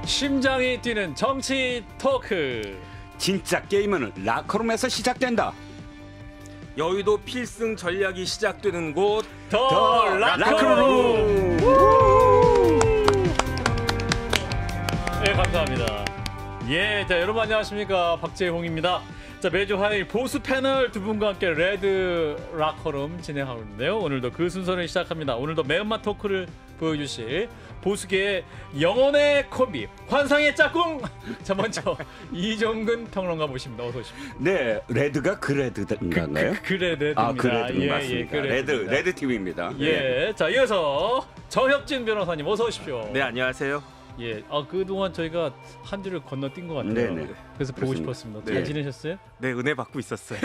심장이 뛰는 정치 토크. 진짜 게임은 라커룸에서 시작된다. 여의도 필승 전략이 시작되는 곳 더 라커룸. 네, 감사합니다. 예, 자 여러분 안녕하십니까, 박재홍입니다. 자, 매주 화요일 보수 패널 두 분과 함께 레드 라커룸 진행하고 있는데요. 오늘도 그 순서를 시작합니다. 오늘도 매운맛 토크를 보여주실 보수계의 영혼의 콤비, 환상의 짝꿍. 자, 먼저 이종근 평론가 모십니다. 어서 오십시오. 네, 레드가 그레드인가요? 그레드입니다. 그레드 예, 맞습니다. 레드 팀입니다. 예, 자 이어서 정혁진 변호사님 어서 오십시오. 네, 안녕하세요. 예, 그동안 저희가 한 주를 건너뛴 것 같아요. 네네. 그래서 보고 싶었습니다. 잘 네. 지내셨어요? 네, 은혜 받고 있었어요.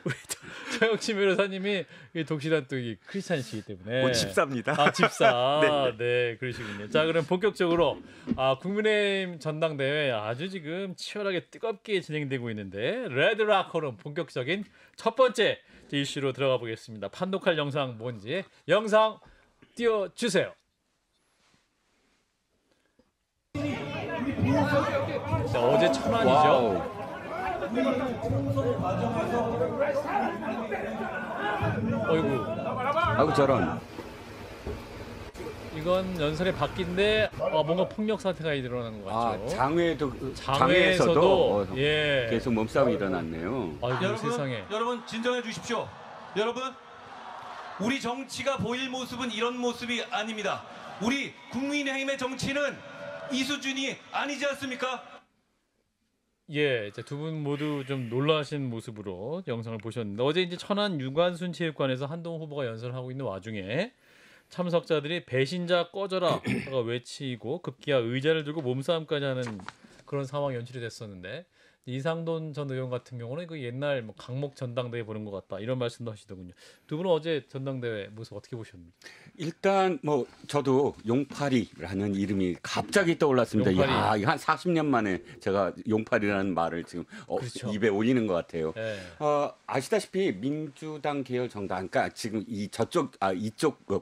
우리 정혁진 변호사님이 독실한 또 크리스찬이시기 때문에 집사입니다. 집사. 네. 네, 그러시군요. 자, 그럼 본격적으로 국민의힘 전당대회 아주 지금 치열하게 뜨겁게 진행되고 있는데 레드 라커룸 본격적인 첫 번째 이슈로 들어가 보겠습니다. 판독할 영상 뭔지 영상 띄워주세요. 자, 어제 천안이죠. 어이구. 아이고 저런. 이건 연설의 바뀐데 뭔가 폭력 사태가 일어나는 것 같죠. 장외에서도 예. 계속 몸싸움이 일어났네요. 아이고, 여러분, 세상에. 여러분 진정해 주십시오. 여러분, 우리 정치가 보일 모습은 이런 모습이 아닙니다. 우리 국민의힘의 정치는 이 수준이 아니지 않습니까? 예, 두 분 모두 좀 놀라신 모습으로 영상을 보셨는데 어제 이제 천안 유관순 체육관에서 한동훈 후보가 연설하고 있는 와중에 참석자들이 배신자 꺼져라 외치고 급기야 의자를 들고 몸싸움까지 하는 그런 상황이 연출이 됐었는데 이상돈 전 의원 같은 경우는 그 옛날 강목 전당대회 보는 것 같다 이런 말씀도 하시더군요. 두 분은 어제 전당대회 모습 어떻게 보셨습니까? 일단 저도 용팔이라는 이름이 갑자기 떠올랐습니다. 용팔이. 한 40년 만에 제가 용팔이라는 말을 지금 그렇죠. 입에 올리는 것 같아요. 네. 아시다시피 민주당 계열 정당, 그러니까 지금 이쪽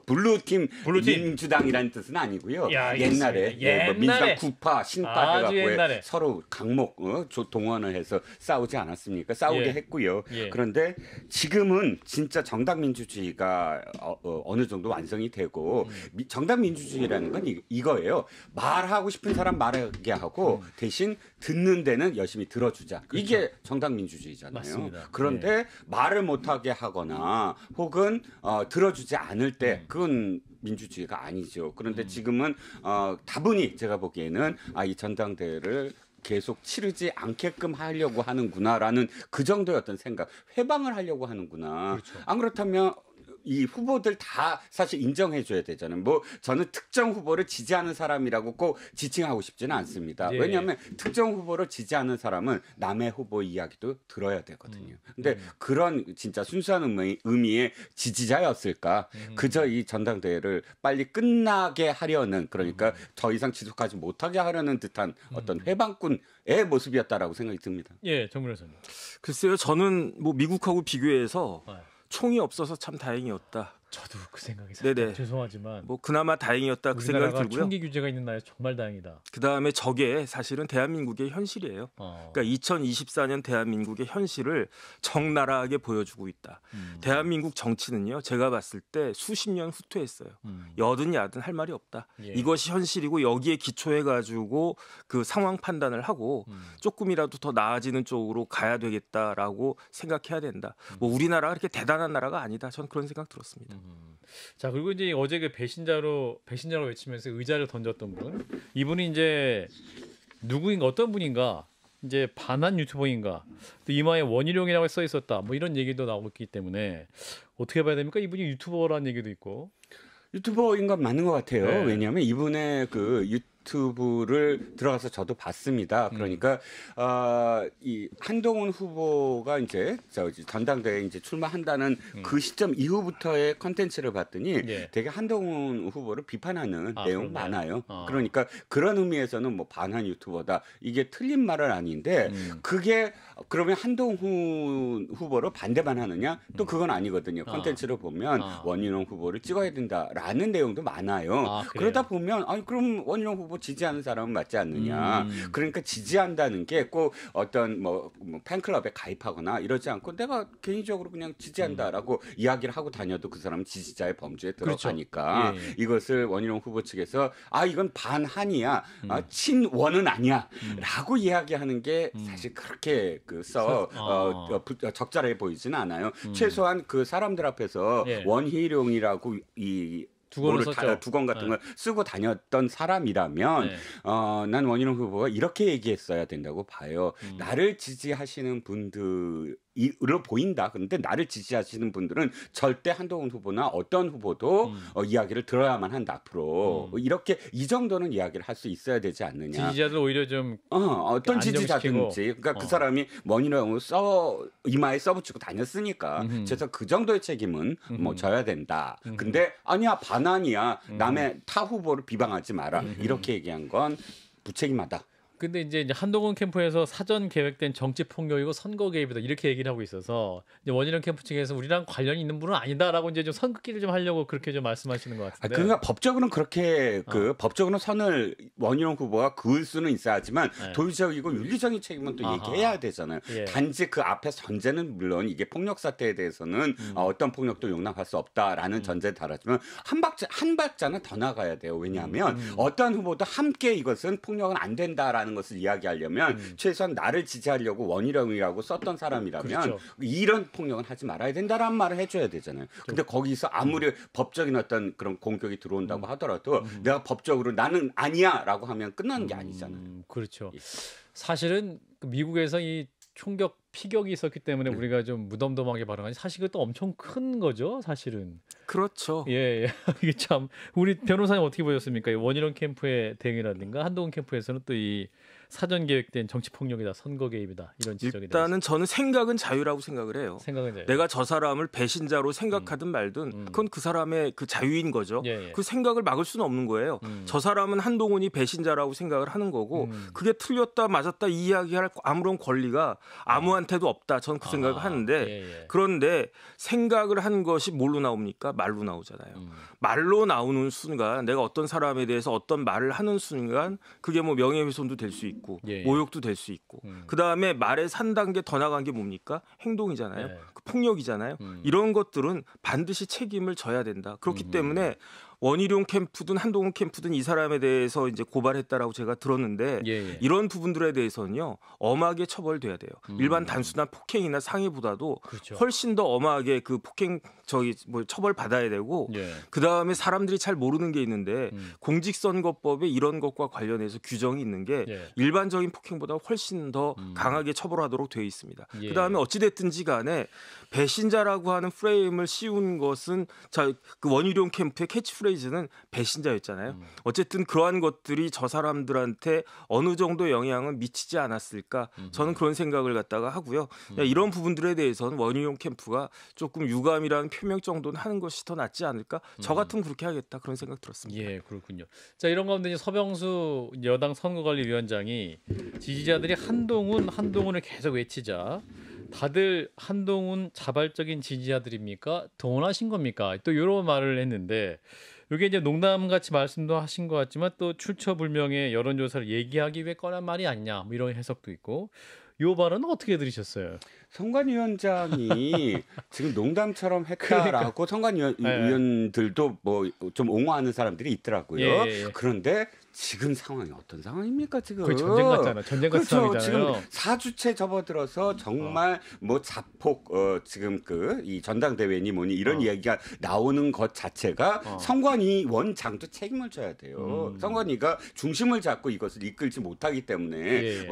블루팀 민주당이라는 뜻은 아니고요. 야, 옛날에 옛날에. 민주당 구파 신파 아주 해갖고 옛날에. 서로 강목 동원을 해서 싸우지 않았습니까? 싸우게 예. 했고요. 예. 그런데 지금은 진짜 정당 민주주의가 어느 정도 완성이 되고 정당 민주주의라는 건 이거예요. 말하고 싶은 사람 말하게 하고 대신 듣는 데는 열심히 들어주자. 그렇죠. 이게 정당 민주주의잖아요. 맞습니다. 그런데 말을 못하게 하거나 혹은 들어주지 않을 때 그건 민주주의가 아니죠. 그런데 지금은 다분히 제가 보기에는 이 전당대회를 계속 치르지 않게끔 하려고 하는구나라는 그 정도의 어떤 생각, 회방을 하려고 하는구나. 그렇죠. 안 그렇다면 이 후보들 다 사실 인정해 줘야 되잖아요. 저는 특정 후보를 지지하는 사람이라고 꼭 지칭하고 싶지는 않습니다. 예. 왜냐하면 특정 후보를 지지하는 사람은 남의 후보 이야기도 들어야 되거든요. 근데 그런 진짜 순수한 의미의 지지자였을까? 그저 이 전당대회를 빨리 끝나게 하려는, 그러니까 더 이상 지속하지 못하게 하려는 듯한 어떤 회방꾼의 모습이었다라고 생각이 듭니다. 예, 정 변호사님. 글쎄요, 저는 미국하고 비교해서 네. 총이 없어서 참 다행이었다. 저도 그 생각이 네네. 죄송하지만 그나마 다행이었다 그 생각이 우리나라가 들고요. 총기 규제가 있는 나라에 정말 다행이다. 그 다음에 저게 사실은 대한민국의 현실이에요. 그러니까 2024년 대한민국의 현실을 적나라하게 보여주고 있다. 대한민국 정치는요, 제가 봤을 때 수십 년 후퇴했어요. 여든 야든 할 말이 없다. 예. 이것이 현실이고 여기에 기초해가지고 그 상황 판단을 하고 조금이라도 더 나아지는 쪽으로 가야 되겠다라고 생각해야 된다. 우리나라가 그렇게 대단한 나라가 아니다. 저는 그런 생각 들었습니다. 자, 그리고 이제 어제 그 배신자로 외치면서 의자를 던졌던 분, 이분이 이제 누구인가, 어떤 분인가, 이제 반한 유튜버인가, 또 이마에 원희룡이라고 써 있었다, 이런 얘기도 나오고 있기 때문에 어떻게 봐야 됩니까? 이분이 유튜버라는 얘기도 있고. 유튜버인 건 맞는 것 같아요. 네. 왜냐하면 이분의 그 유튜브를 들어가서 저도 봤습니다. 그러니까 이 한동훈 후보가 이제 전당대회에 이제 출마한다는 그 시점 이후부터의 컨텐츠를 봤더니 예. 되게 한동훈 후보를 비판하는 내용 그러네요. 많아요. 그러니까 그런 의미에서는 뭐 반한 유튜버다 이게 틀린 말은 아닌데 그게 그러면 한동훈 후보를 반대만 하느냐? 또 그건 아니거든요. 컨텐츠를 보면 원희룡 후보를 찍어야 된다라는 내용도 많아요. 그러다 보면 아니 그럼 원희룡 후보 지지하는 사람은 맞지 않느냐? 그러니까 지지한다는 게 꼭 어떤 뭐 팬클럽에 가입하거나 이러지 않고 내가 개인적으로 그냥 지지한다라고 이야기를 하고 다녀도 그 사람은 지지자의 범주에 들어가니까 그렇죠. 예. 이것을 원희룡 후보 측에서 이건 반한이야, 친원은 아니야라고 이야기하는 게 사실 그렇게 적절해 보이지는 않아요. 최소한 그 사람들 앞에서 예. 원희룡이라고 이 두건 같은 걸 쓰고 다녔던 사람이라면 난 원희룡 후보가 이렇게 얘기했어야 된다고 봐요. 나를 지지하시는 분들로 보인다. 그런데 나를 지지하시는 분들은 절대 한동훈 후보나 어떤 후보도 이야기를 들어야만 한다. 앞으로 이렇게 이 정도는 이야기를 할 수 있어야 되지 않느냐. 지지자들 오히려 좀 어떤 지지자든지 그러니까 그 사람이 원희룡을 이마에 써붙이고 다녔으니까 그래서 그 정도의 책임은 뭐 져야 된다. 근데 아니야 반환이야. 남의 타 후보를 비방하지 마라. 이렇게 얘기한 건 무책임하다. 근데 이제 한동훈 캠프에서 사전 계획된 정치 폭력이고 선거 개입이다 이렇게 얘기를 하고 있어서 이제 원희룡 캠프 측에서 우리랑 관련이 있는 분은 아니다라고 이제 좀 선긋기를 좀 하려고 그렇게 좀 말씀하시는 것 같은데. 그러니까 법적으로는 그렇게 법적으로는 선을 원희룡 후보가 그을 수는 있어야 하지만 도의적이고 윤리적인 책임은 또 얘기해야 되잖아요. 예. 단지 그 앞에 전제는 물론 이게 폭력 사태에 대해서는 어떤 폭력도 용납할 수 없다라는 전제를 달았지만 한 발자는 더 나가야 돼요. 왜냐하면 어떤 후보도 함께 이것은 폭력은 안 된다라는 것을 이야기하려면 최소한 나를 지지하려고 원희룡이라고 썼던 사람이라면 그렇죠. 이런 폭력은 하지 말아야 된다라는 말을 해줘야 되잖아요. 근데 거기서 아무리 법적인 어떤 그런 공격이 들어온다고 하더라도 내가 법적으로 나는 아니야라고 하면 끝나는 게 아니잖아요. 그렇죠. 사실은 미국에서 이 총격 피격이 있었기 때문에 우리가 좀 무덤덤하게 발언하지 사실 그것도 엄청 큰 거죠. 사실은. 그렇죠. 예. 이게 참 우리 변호사님 어떻게 보셨습니까? 이 원희룡 캠프의 대응이라든가 한동훈 캠프에서는 또 이 사전 계획된 정치 폭력이다, 선거 개입이다 이런 지적이 일단은 저는 생각은 자유라고 생각을 해요. 생각은 자유. 내가 저 사람을 배신자로 생각하든 말든 그건 그 사람의 그 자유인 거죠. 예. 그 생각을 막을 수는 없는 거예요. 저 사람은 한동훈이 배신자라고 생각을 하는 거고 그게 틀렸다 맞았다 이 이야기할 아무런 권리가 아무한테도 없다. 저는 그 생각을 하는데 그런데 생각을 한 것이 뭘로 나옵니까? 말로 나오잖아요. 말로 나오는 순간 내가 어떤 사람에 대해서 어떤 말을 하는 순간 그게 뭐 명예훼손도 될 수 있고 모욕도 될 수 있고 그다음에 말의 3단계 더 나간 게 뭡니까? 행동이잖아요. 그 폭력이잖아요. 이런 것들은 반드시 책임을 져야 된다. 그렇기 때문에 원희룡 캠프든 한동훈 캠프든 이 사람에 대해서 이제 고발했다라고 제가 들었는데 이런 부분들에 대해서는요 엄하게 처벌돼야 돼요. 일반 단순한 폭행이나 상해보다도 그렇죠. 훨씬 더 엄하게 그 폭행 처벌 받아야 되고 그 다음에 사람들이 잘 모르는 게 있는데 공직선거법에 이런 것과 관련해서 규정이 있는 게 일반적인 폭행보다 훨씬 더 강하게 처벌하도록 되어 있습니다. 그 다음에 어찌됐든지 간에 배신자라고 하는 프레임을 씌운 것은 그 원희룡 캠프의 캐치프레이즈는 배신자였잖아요. 어쨌든 그러한 것들이 저 사람들한테 어느 정도 영향을 미치지 않았을까 저는 그런 생각을 갖다가 하고요. 이런 부분들에 대해서는 원희룡 캠프가 조금 유감이라는 표명 정도는 하는 것이 더 낫지 않을까? 저 같으면 그렇게 하겠다 그런 생각 들었습니다. 예, 그렇군요. 자, 이런 가운데 이제 서병수 여당 선거관리위원장이 지지자들이 한동훈을 계속 외치자 다들 한동훈 자발적인 지지자들입니까? 동원하신 겁니까? 또 이런 말을 했는데 이게 이제 농담같이 말씀도 하신 것 같지만 또 출처불명의 여론조사를 얘기하기 위해 꺼낸 말이 아니냐 뭐 이런 해석도 있고 이 발언은 어떻게 들으셨어요? 선관위원장이 지금 농담처럼 했다라고 선관위원들도 뭐 좀 옹호하는 사람들이 있더라고요. 그런데 지금 상황이 어떤 상황입니까 지금? 거의 전쟁 같잖아요. 전쟁 같은 상황이잖아요. 지금 4주째 접어들어서 정말 뭐 자폭 지금 이 전당대회니 뭐니 이런 이야기가 나오는 것 자체가 선관위원장도 책임을 져야 돼요. 선관위가 중심을 잡고 이것을 이끌지 못하기 때문에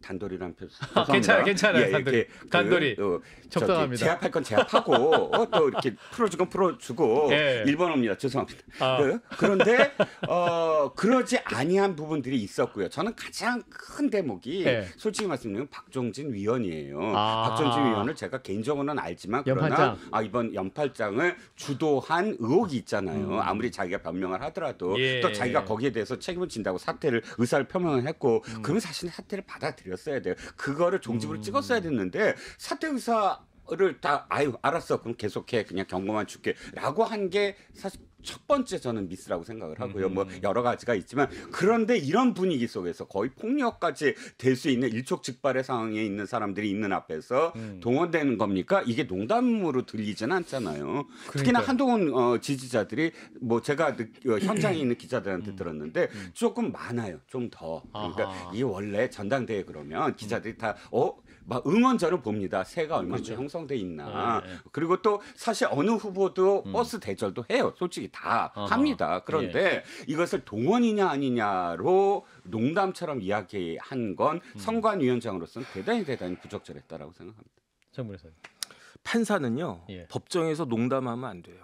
단돌이란 표. 괜찮아요. 단돌이. 단돌이. 적당합니다. 제압할 건 제압하고 또 이렇게 풀어줄 건 풀어주고 예. 일본어입니다. 죄송합니다. 그런데 그러지 아니한 부분들이 있었고요. 저는 가장 큰 대목이 솔직히 말씀드리면 박종진 위원이에요. 박종진 위원을 제가 개인적으로는 알지만 그러나 이번 연팔장을 주도한 의혹이 있잖아요. 아무리 자기가 변명을 하더라도 또 자기가 거기에 대해서 책임을 진다고 의사를 표명을 했고 그러면 사실 사퇴를 받아들였어야 돼요. 그거를 종집으로 찍었어야 됐는데 사퇴 의사를 다 알았어. 그럼 계속해. 그냥 경고만 줄게라고 한 게 사실 첫 번째 저는 미스라고 생각을 하고요. 뭐 여러 가지가 있지만 그런데 이런 분위기 속에서 거의 폭력까지 될 수 있는 일촉즉발의 상황에 있는 사람들이 있는 앞에서 동원되는 겁니까? 이게 농담으로 들리지는 않잖아요. 특히나 한동훈 지지자들이 뭐 제가 현장에 있는 기자들한테 들었는데 조금 많아요. 좀 더. 그러니까 이게 원래 전당대회 그러면 기자들이 다 막 응원자를 봅니다. 새가 얼마나 형성돼 있나. 그리고 또 사실 어느 후보도 버스 대절도 해요. 솔직히 다 합니다. 그런데 이것을 동원이냐 아니냐로 농담처럼 이야기한 건 선관위원장으로서는 대단히 부적절했다라고 생각합니다. 정부에서 판사는요. 법정에서 농담하면 안 돼요.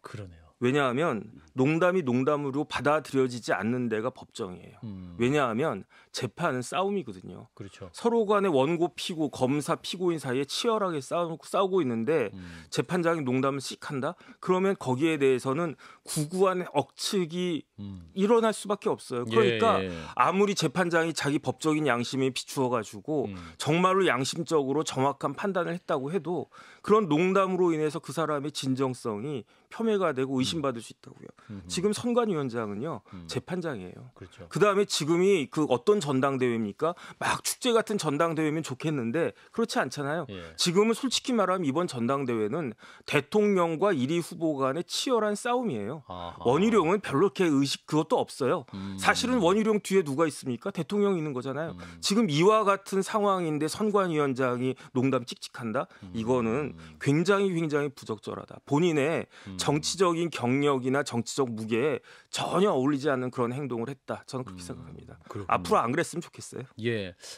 그러네요. 왜냐하면 농담이 농담으로 받아들여지지 않는 데가 법정이에요. 왜냐하면 재판은 싸움이거든요. 그렇죠. 서로 간에 원고 피고 검사 피고인 사이에 치열하게 싸우고 있는데 재판장이 농담을 씩한다? 그러면 거기에 대해서는 구구한 억측이 일어날 수밖에 없어요. 그러니까 아무리 재판장이 자기 법적인 양심에 비추어가지고 정말로 양심적으로 정확한 판단을 했다고 해도 그런 농담으로 인해서 그 사람의 진정성이 폄훼가 되고 의심받을 수 있다고요. 지금 선관위원장은요 재판장이에요. 그렇죠. 그다음에 지금이 그 어떤 전당대회입니까? 막 축제 같은 전당대회면 좋겠는데 그렇지 않잖아요. 지금은 솔직히 말하면 이번 전당대회는 대통령과 1위 후보 간의 치열한 싸움이에요. 원희룡은 별로 이렇게 그것도 없어요. 사실은 원희룡 뒤에 누가 있습니까? 대통령이 있는 거잖아요. 지금 이와 같은 상황인데 선관위원장이 농담 찍찍한다? 이거는 굉장히 부적절하다. 본인의 정치적인 경력이나 정치적 무게에 전혀 어울리지 않는 그런 행동을 했다. 저는 그렇게 생각합니다. 앞으로 안 그랬으면 좋겠어요.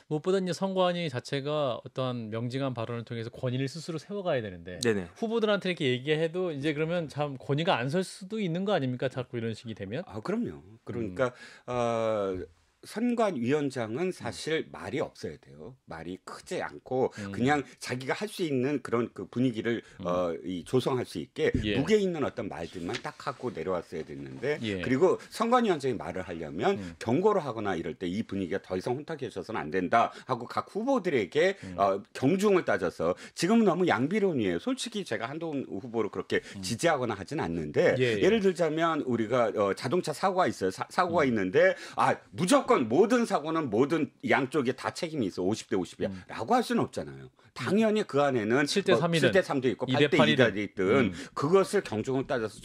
무엇보다 이제 선관위 자체가 어떠한 명징한 발언을 통해서 권위를 스스로 세워가야 되는데 후보들한테 이렇게 얘기해도 이제 그러면 참 권위가 안 설 수도 있는 거 아닙니까? 자꾸 이런 식이 되면. 그럼요. 그러니까 선관위원장은 사실 말이 없어야 돼요. 말이 크지 않고 그냥 자기가 할 수 있는 그런 그 분위기를 조성할 수 있게 무게 있는 어떤 말들만 딱 하고 내려왔어야 됐는데 그리고 선관위원장이 말을 하려면 경고를 하거나 이럴 때 이 분위기가 더 이상 혼탁해져서는 안 된다 하고 각 후보들에게 경중을 따져서 지금은 너무 양비론이에요. 솔직히 제가 한동훈 후보를 그렇게 지지하거나 하진 않는데 예를 들자면 우리가 자동차 사고가 있어요. 사고가 있는데 무조건 모든 사고는 모든 양쪽에 다 책임이 있어. 50대 50이야. 라고 할 수는 없잖아요. 당연히 그 안에는 7대 3이든 7대 3도 있고 8대 2가 있든 그것을 경중을 따져서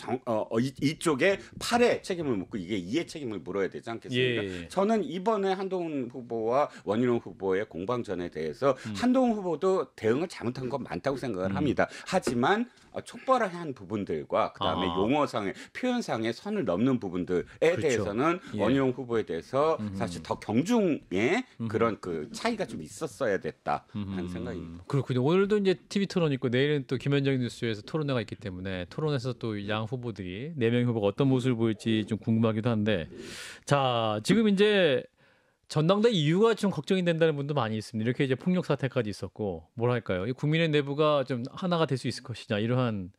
이쪽에 8의 책임을 묻고 이게 2의 책임을 물어야 되지 않겠습니까? 저는 이번에 한동훈 후보와 원희룡 후보의 공방전에 대해서 한동훈 후보도 대응을 잘못한 건 많다고 생각을 합니다. 하지만 촉발한 부분들과 그다음에 용어상의 표현상의 선을 넘는 부분들에 대해서는 원희룡 후보에 대해서 사실 더 경중의 그런 그 차이가 좀 있었어야 됐다 하는 생각입니다. 그렇군요. 오늘도 이제 TV 토론 있고 내일은 또 김현정 뉴스에서 토론회가 있기 때문에 토론에서 또 양 후보들이 4명의 후보가 어떤 모습을 보일지 좀 궁금하기도 한데 자 지금 이제 전당대 이유가 좀 걱정이 된다는 분도 많이 있습니다. 이렇게 이제 폭력 사태까지 있었고 뭐랄까요? 국민의 내부가 좀 하나가 될 수 있을 것이냐 이러한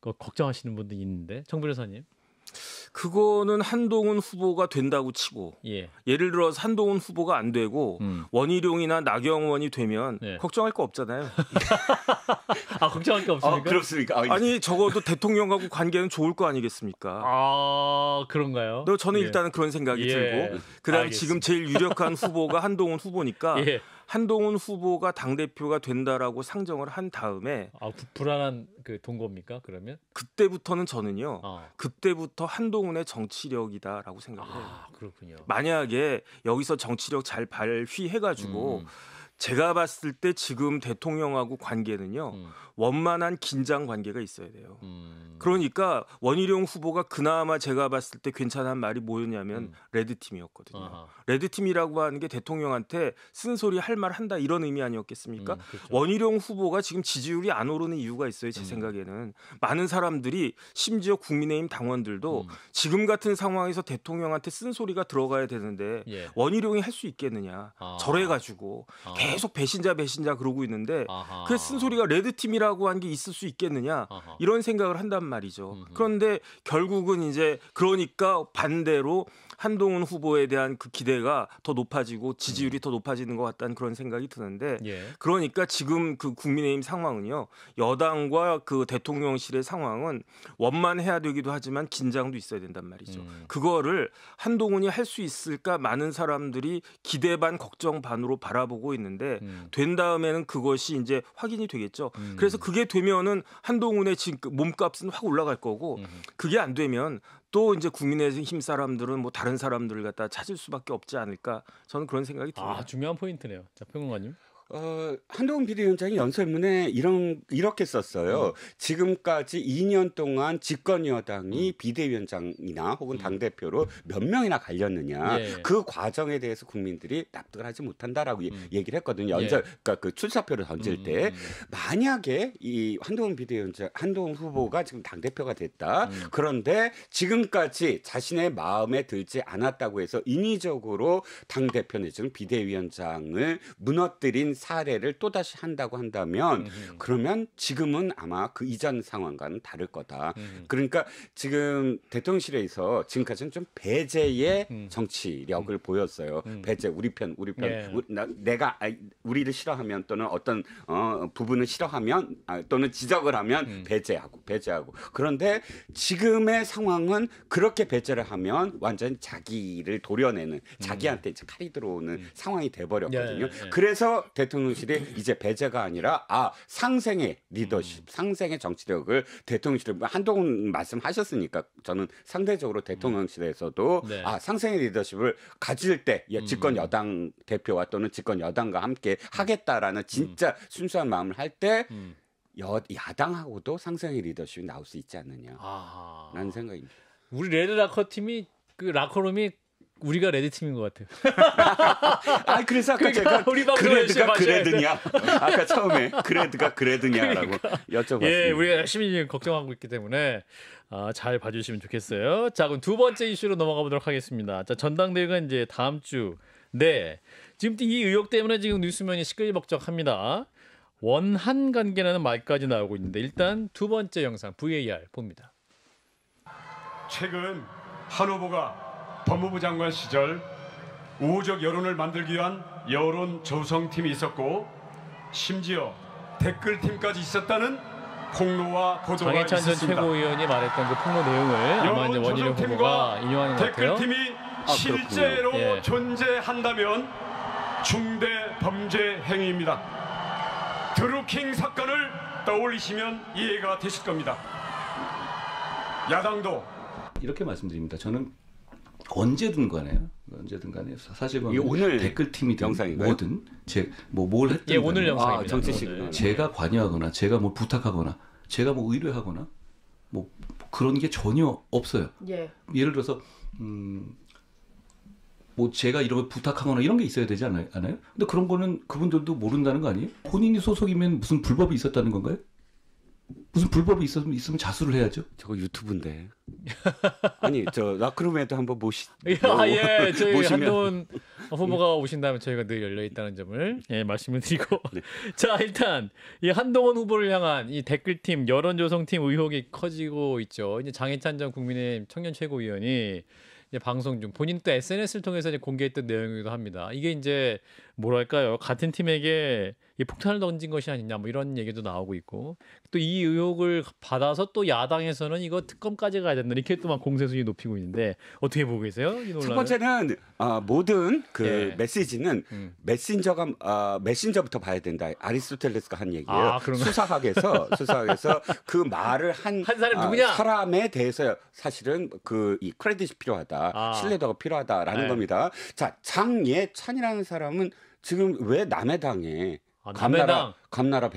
거 걱정하시는 분도 있는데 정 변호사님. 그거는 한동훈 후보가 된다고 치고 예를 들어서 한동훈 후보가 안 되고 원희룡이나 나경원이 되면 걱정할 거 없잖아요. 걱정할 게 없습니까? 그렇습니까? 아니 적어도 대통령하고 관계는 좋을 거 아니겠습니까? 그런가요? 저는 일단은 그런 생각이 들고 그다음에 지금 제일 유력한 후보가 한동훈 후보니까 한동훈 후보가 당대표가 된다라고 상정을 한 다음에 불안한 그 동거입니까? 그러면? 그때부터는 저는요. 그때부터 한동훈의 정치력이다라고 생각을 해요. 그렇군요. 만약에 여기서 정치력 잘 발휘해가지고 제가 봤을 때 지금 대통령하고 관계는요. 원만한 긴장 관계가 있어야 돼요. 그러니까 원희룡 후보가 그나마 제가 봤을 때 괜찮은 말이 뭐였냐면 레드팀이었거든요. 아하. 레드팀이라고 하는 게 대통령한테 쓴소리 할 말 한다 이런 의미 아니었겠습니까? 그렇죠. 원희룡 후보가 지금 지지율이 안 오르는 이유가 있어요. 제 생각에는. 많은 사람들이 심지어 국민의힘 당원들도 지금 같은 상황에서 대통령한테 쓴소리가 들어가야 되는데 예. 원희룡이 할 수 있겠느냐. 저래가지고 계속 배신자 그러고 있는데 아하. 그 쓴소리가 레드팀이라고 한 게 있을 수 있겠느냐. 아하. 이런 생각을 한단 말이죠. 그런데 결국은 이제 그러니까 반대로 한동훈 후보에 대한 그 기대가 더 높아지고 지지율이 더 높아지는 것 같다는 그런 생각이 드는데 예. 그러니까 지금 그 국민의힘 상황은요. 여당과 그 대통령실의 상황은 원만해야 되기도 하지만 긴장도 있어야 된단 말이죠. 그거를 한동훈이 할 수 있을까 많은 사람들이 기대 반 걱정 반으로 바라보고 있는데 된 다음에는 그것이 이제 확인이 되겠죠. 그래서 그게 되면은 한동훈의 지금 몸값은 확 올라갈 거고 그게 안 되면 또 이제 국민의힘 사람들은 뭐 다른 사람들을 갖다 찾을 수밖에 없지 않을까 저는 그런 생각이 듭니다. 중요한 포인트네요. 자, 평론가님. 한동훈 비대위원장이 연설문에 이렇게 썼어요. 지금까지 2년 동안 집권 여당이 비대위원장이나 혹은 당대표로 몇 명이나 갈렸느냐. 예. 그 과정에 대해서 국민들이 납득을 하지 못한다라고 얘기를 했거든요. 그러니까 그 출사표를 던질 때 만약에 이 한동훈 후보가 지금 당대표가 됐다. 그런데 지금까지 자신의 마음에 들지 않았다고 해서 인위적으로 당대표 내지는 비대위원장을 무너뜨린 사례를 또다시 한다고 한다면 그러면 지금은 아마 그 이전 상황과는 다를 거다. 그러니까 지금 대통령실에서 지금까지는 좀 배제의 정치력을 보였어요. 배제, 우리 편, 예. 내가 우리를 싫어하면 또는 어떤 부분을 싫어하면 또는 지적을 하면 배제하고. 그런데 지금의 상황은 그렇게 배제를 하면 완전히 자기를 도려내는 자기한테 이제 칼이 들어오는 상황이 돼버렸거든요. 예. 그래서 대통령실이 이제 배제가 아니라 상생의 리더십, 상생의 정치력을 대통령실에 한동훈 말씀하셨으니까 저는 상대적으로 대통령실에서도 네. 상생의 리더십을 가질 때 집권 여당 대표와 또는 집권 여당과 함께 하겠다라는 진짜 순수한 마음을 할 때 야당하고도 상생의 리더십이 나올 수 있지 않느냐라는 생각입니다. 우리 레드 라커 팀이 그 라커룸이 우리가 레드 팀인 것 같아요. 그래서 아까 그러니까 제가 우리 방송 열심히 그레드가 마셔야 그레드냐? 아까 처음에 그레드가 그레드냐라고 여쭤봤습니다. 예, 우리가 열심히 걱정하고 있기 때문에 잘 봐주시면 좋겠어요. 자, 그럼 두 번째 이슈로 넘어가 보도록 하겠습니다. 자, 전당대회가 이제 다음 주. 네, 지금 이 의혹 때문에 지금 뉴스면이 시끌벅적합니다. 원한 관계라는 말까지 나오고 있는데 일단 두 번째 영상 VAR 봅니다. 최근 한 후보가 법무부 장관 시절 우호적 여론을 만들기 위한 여론 조성팀이 있었고 심지어 댓글팀까지 있었다는 폭로와 보도가 장해찬 전 있었습니다. 최고위원이 말했던 그 폭로 내용을 아마 이제 원희룡 후보가 인용하는 것 같아요. 댓글팀이 실제로 예. 존재한다면 중대 범죄 행위입니다. 드루킹 사건을 떠올리시면 이해가 되실 겁니다. 야당도 이렇게 말씀드립니다. 저는 언제든 간에 사실 오늘 댓글팀이든 영상인가요? 뭐든 뭘 했든 오늘 영상입니다. 정치식은 제가 관여하거나 제가 뭐 부탁하거나 제가 뭐 의뢰하거나 뭐 그런 게 전혀 없어요. 예. 예를 들어서 뭐 제가 이런 거 부탁하거나 이런 게 있어야 되지 않아요? 근데 그런 거는 그분들도 모른다는 거 아니에요? 본인이 소속이면 무슨 불법이 있었다는 건가요? 무슨 불법이 있으면 자수를 해야죠. 저거 유튜브인데. 아니 저 라크룸에도 한번 예, 저희 모시면. 한동훈 후보가 오신다면 저희가 늘 열려 있다는 점을 말씀을 드리고 네. 자 일단 이 한동훈 후보를 향한 이 댓글팀 여론조성팀 의혹이 커지고 있죠. 이제 장해찬 전 국민의힘 청년 최고위원이 이제 방송 중 본인 또 SNS를 통해서 이제 공개했던 내용이기도 합니다. 이게 이제 뭐랄까요 같은 팀에게 이 폭탄을 던진 것이 아니냐 뭐 이런 얘기도 나오고 있고 또 이 의혹을 받아서 또 야당에서는 이거 특검까지 가야 된다 이렇게 또 막 공세순위 높이고 있는데 어떻게 보고 계세요? 이 논란을? 첫 번째는 모든 그 예. 메시지는 메신저부터 봐야 된다. 아리스토텔레스가 한 얘기예요. 그런가? 수사학에서 그 말을 한 사람이 누구냐? 사람에 대해서 사실은 이 크레딧이 필요하다. 신뢰도가 필요하다라는 겁니다. 자, 장예찬이라는 사람은 지금 왜 남의 당에 남의 당. 감나라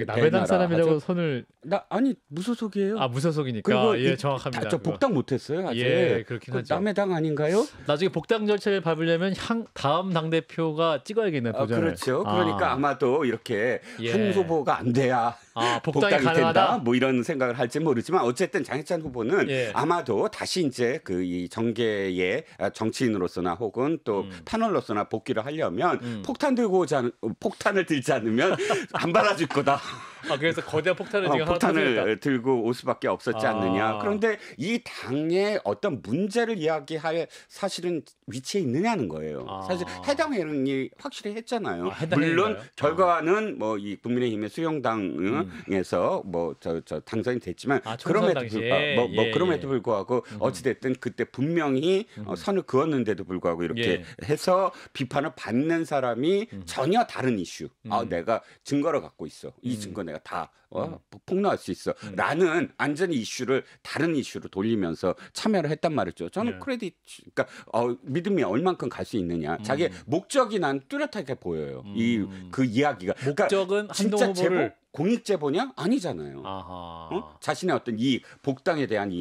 남의 당 사람이라고 하죠? 손을 아니 무소속이에요. 무소속이니까 예 정확합니다. 저 복당 못했어요 아직. 예 그렇긴 하죠. 남의 당 아닌가요? 나중에 복당 절차를 밟으려면 다음 당 대표가 찍어야겠네 도전을. 그렇죠. 그러니까 아마도 이렇게 한 후보가 안 돼야 복당이 가능하다. 된다. 뭐 이런 생각을 할지 모르지만 어쨌든 장해찬 후보는 아마도 다시 이제 그 이 정계의 정치인으로서나 혹은 또 패널로서나 복귀를 하려면 폭탄을 들지 않으면 안 받아줄 거다. 그래서 거대한 폭탄을 지금 폭탄을 들고 올 수밖에 없었지 않느냐. 그런데 이 당의 어떤 문제를 이야기할 사실은 위치에 있느냐는 거예요. 사실 해당 회응이 확실히 했잖아요. 물론 결과는 뭐 이 국민의힘의 수용당에서 뭐 저 당선이 됐지만 그럼에도 불구하고 어찌 됐든 그때 분명히 선을 그었는데도 불구하고 이렇게 해서 비판을 받는 사람이 전혀 다른 이슈. 내가 증거를 갖고 있어. 이 증거 내가 다 폭로할 수 있어. 라는 완전히 다른 이슈로 돌리면서 참여를 했단 말이죠. 저는 크레딧, 그러니까 믿음이 얼만큼 갈 수 있느냐. 자기의 목적이 난 뚜렷하게 보여요. 그 이야기가. 목적은 그러니까 진짜 한동훈 공익제보냐? 아니잖아요. 자신의 어떤 이 복당에 대한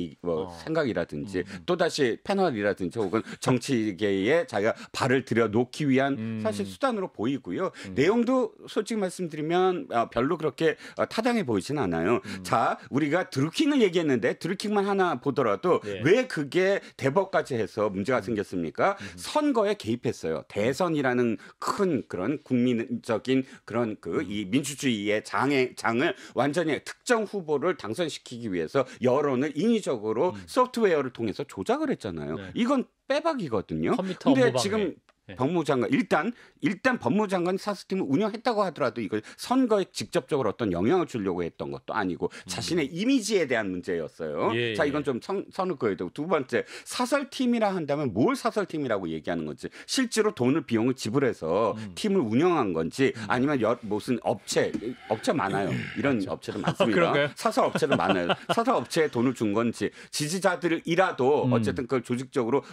생각이라든지 또다시 패널이라든지 혹은 정치계에 자기가 발을 들여놓기 위한 사실 수단으로 보이고요. 내용도 솔직히 말씀드리면 별로 그렇게 타당해 보이진 않아요. 자, 우리가 드루킹을 얘기했는데 드루킹만 하나 보더라도 왜 그게 대법까지 해서 문제가 생겼습니까? 선거에 개입했어요. 대선이라는 큰 그런 국민적인 그런 이 민주주의의 장을 완전히 특정 후보를 당선시키기 위해서 여론을 인위적으로 소프트웨어를 통해서 조작을 했잖아요. 이건 빼박이거든요. 근데 지금 법무장관 일단 법무장관 사수팀을 운영했다고 하더라도 이걸 선거에 직접적으로 어떤 영향을 주려고 했던 것도 아니고 자신의 이미지에 대한 문제였어요. 자, 이건 좀 선을 그어야 되고 두 번째 사설팀이라 한다면 뭘 사설팀이라고 얘기하는 건지 실제로 비용을 지불해서 팀을 운영한 건지 아니면 무슨 업체 많아요. 이런 업체도 많습니다. 사설 업체도 많아요. 사설 업체에 돈을 준 건지 지지자들이라도 어쨌든 그걸 조직적으로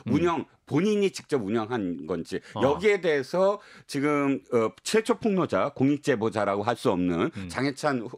본인이 직접 운영한 건지 여기에 대해서 지금 최초 폭로자 공익제보자라고 할 수 없는 장해찬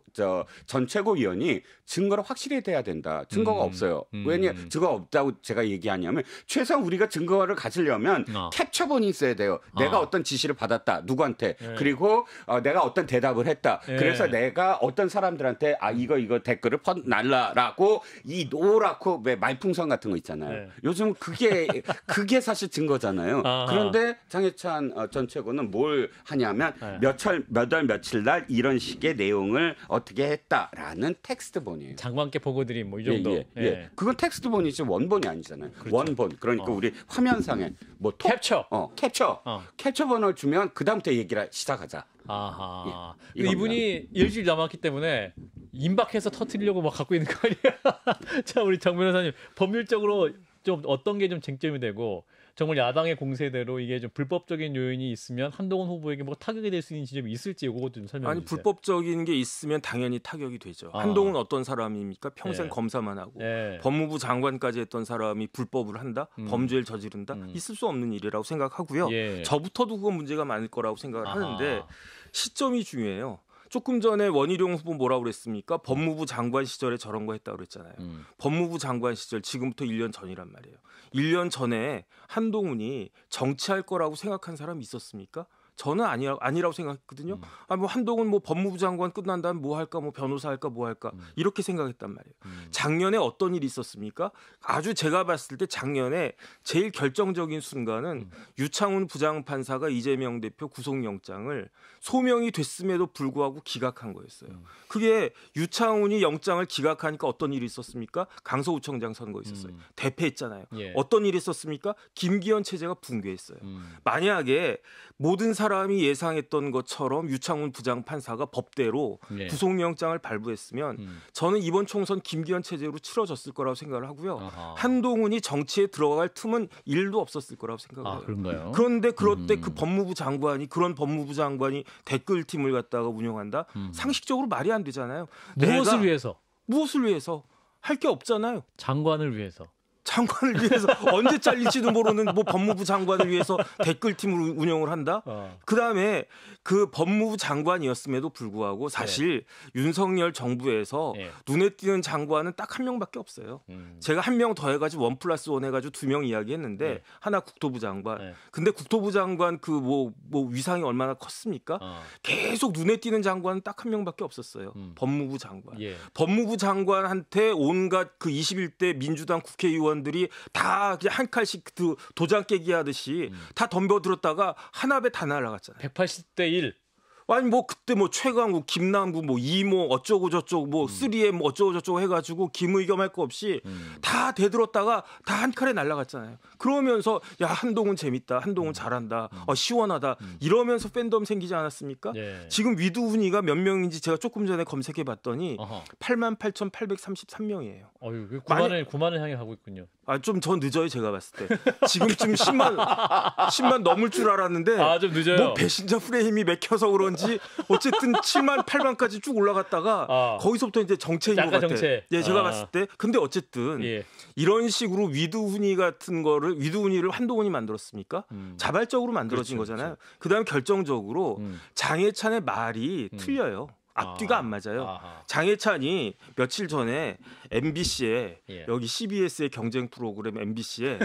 전 최고위원이 증거를 확실히 돼야 된다. 증거가 없어요. 왜냐 증거가 없다고 제가 얘기하냐면 최소한 우리가 증거를 가지려면 캡처본이 있어야 돼요. 내가 어떤 지시를 받았다. 누구한테. 그리고 내가 어떤 대답을 했다. 그래서 내가 어떤 사람들한테 이거 댓글을 날라라고 이 노랗고 왜 말풍선 같은 거 있잖아요. 요즘 그게 사실 증거잖아요. 그런데 장해찬 전 최고는 뭘 하냐면 몇 월 며칠 날 이런 식의 내용을 어떻게 했다라는 텍스트본이에요. 장관께 보고드린 뭐 이 정도. 그건 텍스트본이지 원본이 아니잖아요. 그렇죠. 원본. 그러니까 우리 화면상에 캡처본을 주면 그다음부터 얘기를 시작하자. 이분이 일주일 남았기 때문에 임박해서 터뜨리려고 막 갖고 있는 거 아니에요? 자, 우리 정 변호사님 법률적으로 좀 어떤 게 좀 쟁점이 되고 정말 야당의 공세대로 이게 좀 불법적인 요인이 있으면 한동훈 후보에게 뭐 타격이 될 수 있는 지점이 있을지 그것도 좀 설명해 주세요. 불법적인 게 있으면 당연히 타격이 되죠. 한동훈 어떤 사람입니까? 평생 검사만 하고 법무부 장관까지 했던 사람이 불법을 한다? 범죄를 저지른다? 있을 수 없는 일이라고 생각하고요. 저부터도 그건 문제가 많을 거라고 생각을 하는데 시점이 중요해요. 조금 전에 원희룡 후보 뭐라고 그랬습니까? 법무부 장관 시절에 저런 거 했다고 그랬잖아요. 법무부 장관 시절 지금부터 1년 전이란 말이에요. 1년 전에 한동훈이 정치할 거라고 생각한 사람이 있었습니까? 저는 아니라고 생각했거든요. 뭐 한동훈 뭐 법무부 장관 끝난 다음에 뭐 할까, 뭐 변호사 할까, 뭐 할까 이렇게 생각했단 말이에요. 작년에 어떤 일이 있었습니까? 아주 제가 봤을 때 작년에 제일 결정적인 순간은 유창훈 부장판사가 이재명 대표 구속영장을 소명이 됐음에도 불구하고 기각한 거였어요. 그게 유창훈이 영장을 기각하니까 어떤 일이 있었습니까? 강서구청장 선거 있었어요. 대패했잖아요. 어떤 일이 있었습니까? 김기현 체제가 붕괴했어요. 만약에 모든 사람이 예상했던 것처럼 유창훈 부장판사가 법대로 구속영장을 발부했으면 저는 이번 총선 김기현 체제로 치러졌을 거라고 생각을 하고요. 한동훈이 정치에 들어갈 틈은 1도 없었을 거라고 생각을 해요. 그런가요? 그런데 그럴 때 그 법무부 장관이 댓글팀을 갖다가 운영한다? 상식적으로 말이 안 되잖아요. 무엇을 위해서? 무엇을 위해서? 할 게 없잖아요. 장관을 위해서. 장관을 위해서 언제 잘릴지도 모르는 뭐 법무부 장관을 위해서 댓글팀을 운영을 한다. 그다음에 그 법무부 장관이었음에도 불구하고 사실 윤석열 정부에서 눈에 띄는 장관은 딱 한 명밖에 없어요. 제가 한 명 더 해가지고 1+1 해가지고 2명 이야기했는데 하나 국토부 장관. 근데 국토부 장관 그 뭐 위상이 얼마나 컸습니까? 계속 눈에 띄는 장관은 딱 한 명밖에 없었어요. 법무부 장관. 법무부 장관한테 온갖 그 21대 민주당 국회의원들이 다 그냥 한 칼씩 그 도장 깨기 하듯이 다 덤벼들었다가 한 합에 다 날아갔잖아요. 180대 1. 아니 뭐 그때 뭐 최강욱, 김남국, 뭐 이모 어쩌고 저쩌고 뭐 3M 뭐 어쩌고 저쩌고 해가지고 김의겸 할 거 없이 다 대들었다가 다 한 칼에 날아갔잖아요. 그러면서 야 한동훈 재밌다, 한동훈 잘한다, 시원하다 이러면서 팬덤 생기지 않았습니까? 지금 위두훈이가 몇 명인지 제가 조금 전에 검색해봤더니 88,833명이에요. 어유 9만을 향해 가고 있군요. 아 좀 더 늦어요 제가 봤을 때. 지금쯤 10만 넘을 줄 알았는데 좀 늦어요. 뭐 배신자 프레임이 맥혀서 그런지 어쨌든 7만 8만까지 쭉 올라갔다가 거기서부터 이제 정체인 것 같아요. 예, 제가 봤을 때. 근데 어쨌든 이런 식으로 위두훈이 같은 거를 위두훈이를 한동훈이 만들었습니까? 자발적으로 만들어진 거잖아요. 그다음에 결정적으로 장해찬의 말이 틀려요. 앞뒤가 안 맞아요. 장해찬이 며칠 전에 MBC에 여기 CBS의 경쟁 프로그램 MBC에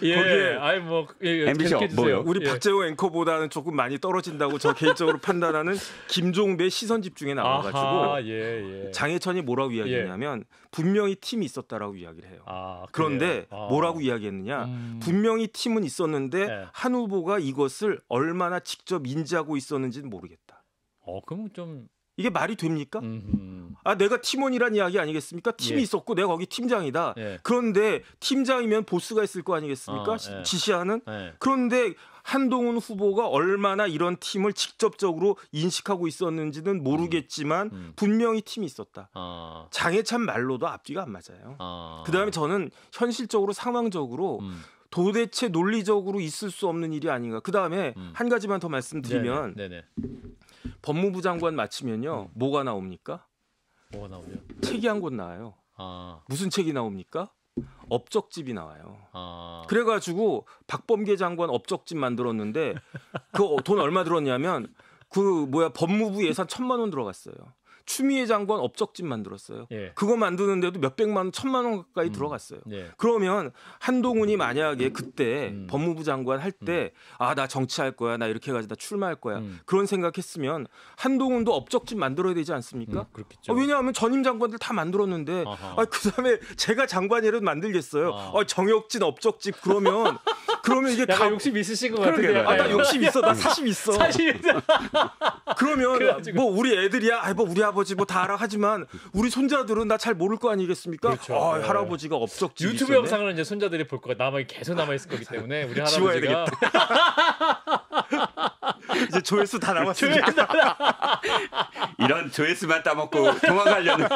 거기에 MBC 뭐요? 우리 박재호 앵커보다는 조금 많이 떨어진다고 저 개인적으로 판단하는 김종배 시선 집중에 나와가지고 장해찬이 뭐라고 이야기했냐면 분명히 팀이 있었다라고 이야기를 해요. 그런데 뭐라고 이야기했느냐? 분명히 팀은 있었는데 한 후보가 이것을 얼마나 직접 인지하고 있었는지는 모르겠다. 그럼 좀 이게 말이 됩니까? 내가 팀원이란 이야기 아니겠습니까? 팀이 있었고 내가 거기 팀장이다. 그런데 팀장이면 보스가 있을 거 아니겠습니까? 지시하는. 그런데 한동훈 후보가 얼마나 이런 팀을 직접적으로 인식하고 있었는지는 모르겠지만 분명히 팀이 있었다. 장해찬 말로도 앞뒤가 안 맞아요. 그다음에 저는 현실적으로 상황적으로 도대체 논리적으로 있을 수 없는 일이 아닌가. 그다음에 한 가지만 더 말씀드리면 법무부 장관 마치면요. 뭐가 나옵니까? 뭐가 나오죠? 책이 한 권 나와요. 무슨 책이 나옵니까? 업적집이 나와요. 그래가지고 박범계 장관 업적집 만들었는데 그 돈 얼마 들었냐면 법무부 예산 1,000만 원 들어갔어요. 추미애 장관 업적집 만들었어요. 그거 만드는데도 몇백만 원, 1,000만 원 가까이 들어갔어요. 그러면 한동훈이 만약에 그때 법무부 장관 할 때 나 정치할 거야, 나 이렇게 해가지고 나 출마할 거야 그런 생각했으면 한동훈도 업적집 만들어야 되지 않습니까? 그렇겠죠. 왜냐하면 전임 장관들 다 만들었는데 그다음에 제가 장관이라도 만들겠어요. 정혁진 업적집 그러면 이게 약간 욕심 있으신 것 같은데. 나 욕심 있어, 나 사심 있어. 그러면 그래가지고. 뭐 우리 애들이야, 뭐 우리 아버지 뭐 다 알아 하지만 우리 손자들은 나 잘 모를 거 아니겠습니까? 그렇죠. 할아버지가 업적집 유튜브 있었네. 영상을 이제 손자들이 볼 거가 계속 남아 있을 거기 때문에 우리 할아버지가 이제 조회수 다 남았으니까. 이런 조회수만 따먹고 도망가려는.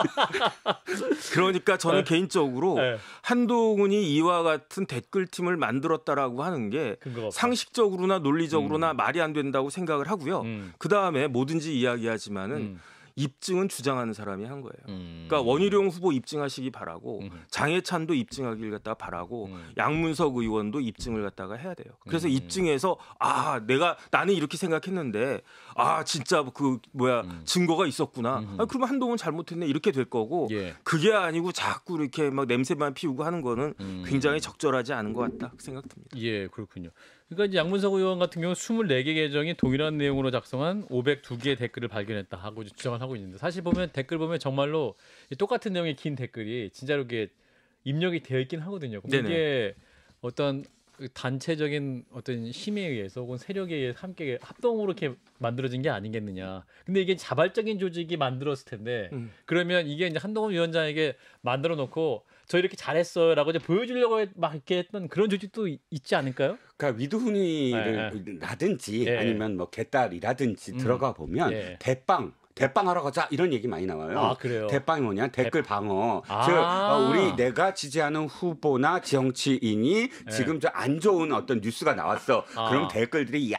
그러니까 저는 개인적으로 한동훈이 이와 같은 댓글팀을 만들었다라고 하는 게 상식적으로나 논리적으로나 말이 안 된다고 생각을 하고요. 그다음에 뭐든지 이야기하지만은 입증은 주장하는 사람이 한 거예요. 그러니까 원희룡 후보 입증하시기 바라고 장해찬도 입증하길 갖다가 바라고 양문석 의원도 입증을 갖다가 해야 돼요. 그래서 입증해서 나는 이렇게 생각했는데 진짜 증거가 있었구나. 그러면 한동훈 잘못했네 이렇게 될 거고 그게 아니고 자꾸 이렇게 막 냄새만 피우고 하는 거는 굉장히 적절하지 않은 것 같다 생각됩니다. 예, 그렇군요. 그러니까 이제 양문석 의원 같은 경우 24개 계정이 동일한 내용으로 작성한 502개의 댓글을 발견했다 하고 주장을 하고 있는데 사실 보면 댓글 보면 정말로 똑같은 내용의 긴 댓글이 진짜로 이게 입력이 되어 있긴 하거든요. 이게 어떤 단체적인 어떤 힘에 의해서 혹은 세력에 의해서 함께 합동으로 이렇게 만들어진 게 아니겠느냐. 근데 이게 자발적인 조직이 만들었을 텐데 그러면 이게 이제 한동훈 위원장에게 만들어 놓고 저 이렇게 잘했어요라고 이제 보여주려고 막 이렇게 했던 그런 조직도 있지 않을까요? 그러니까 위두훈이라든지 아니면 뭐 개딸이라든지 들어가 보면 대빵하러 가자 이런 얘기 많이 나와요. 그래요? 대빵이 뭐냐? 댓글 방어. 즉 내가 지지하는 후보나 정치인이 지금 저 안 좋은 어떤 뉴스가 나왔어. 그럼 댓글들이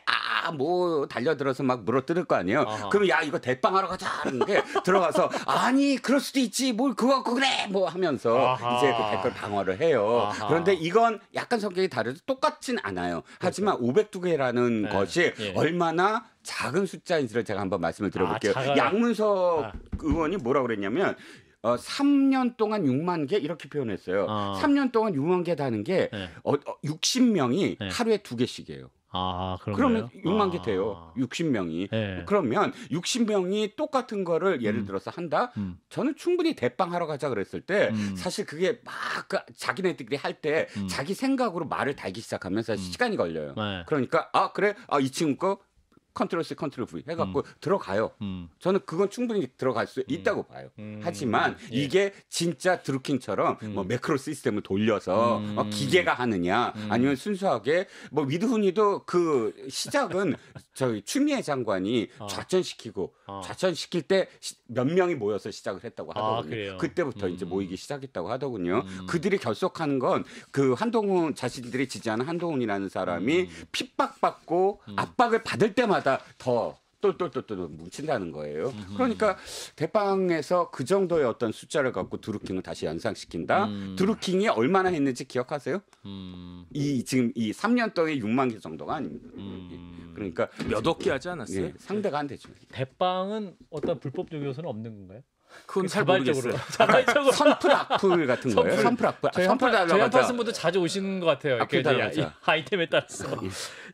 뭐 달려들어서 막 물어뜯을 거 아니에요. 아하. 그럼 야 이거 대빵하러 가자 하는 게 들어가서 아니 그럴 수도 있지 뭘 그거 그래 뭐 하면서 아하. 이제 그 댓글 방어를 해요. 아하. 그런데 이건 약간 성격이 다르도 똑같진 않아요. 하지만 502개라는 네. 것이 예. 얼마나 작은 숫자인지를 제가 한번 말씀을 드려볼게요. 작아요? 양문석 의원이 뭐라고 그랬냐면 3년 동안 6만 개 이렇게 표현했어요. 3년 동안 6만 개 다는 게 네. 60명이 네. 하루에 2개씩이에요. 그런가요? 그러면 6만 개 돼요. 60명이. 네. 그러면 60명이 똑같은 거를 예를 들어서 한다? 저는 충분히 대빵하러 가자 그랬을 때 사실 그게 막 그 자기네들이 할 때 자기 생각으로 말을 달기 시작하면 사실 시간이 걸려요. 네. 그러니까 그래? 이 친구 거 컨트롤 C, 컨트롤 V 해갖고 들어가요. 저는 그건 충분히 들어갈 수 있다고 봐요. 하지만 예. 이게 진짜 드루킹처럼 뭐 매크로 시스템을 돌려서 기계가 하느냐 아니면 순수하게 뭐 위드훈이도 그 시작은 저희 추미애 장관이 좌천시키고 좌천시킬 때 몇 명이 모여서 시작을 했다고 하더군요. 그래요? 그때부터 이제 모이기 시작했다고 하더군요. 그들이 결속하는 건 그 한동훈 자신들이 지지하는 한동훈이라는 사람이 핍박받고 압박을 받을 때마다 더 똘똘똘똘 뭉친다는 거예요. 그러니까 대빵에서 그 정도의 어떤 숫자를 갖고 드루킹을 다시 연상시킨다. 드루킹이 얼마나 했는지 기억하세요? 지금 이 3년 동안 6만 개 정도가 아닙니다. 그러니까 몇 억 개 하지 않았어요? 예, 상대가 안 되죠. 대빵은 어떤 불법적 요소는 없는 건가요? 그건 잘 자발적으로. 모르겠어요. 자발적으로. 선풀 악플 같은 거예요. 선풀 악플. 선풀 저희 달라고 하자. 한파슨분도 자주 오시는 것 같아요. 악플 이렇게 달라고 하자. 아이템에 따라서.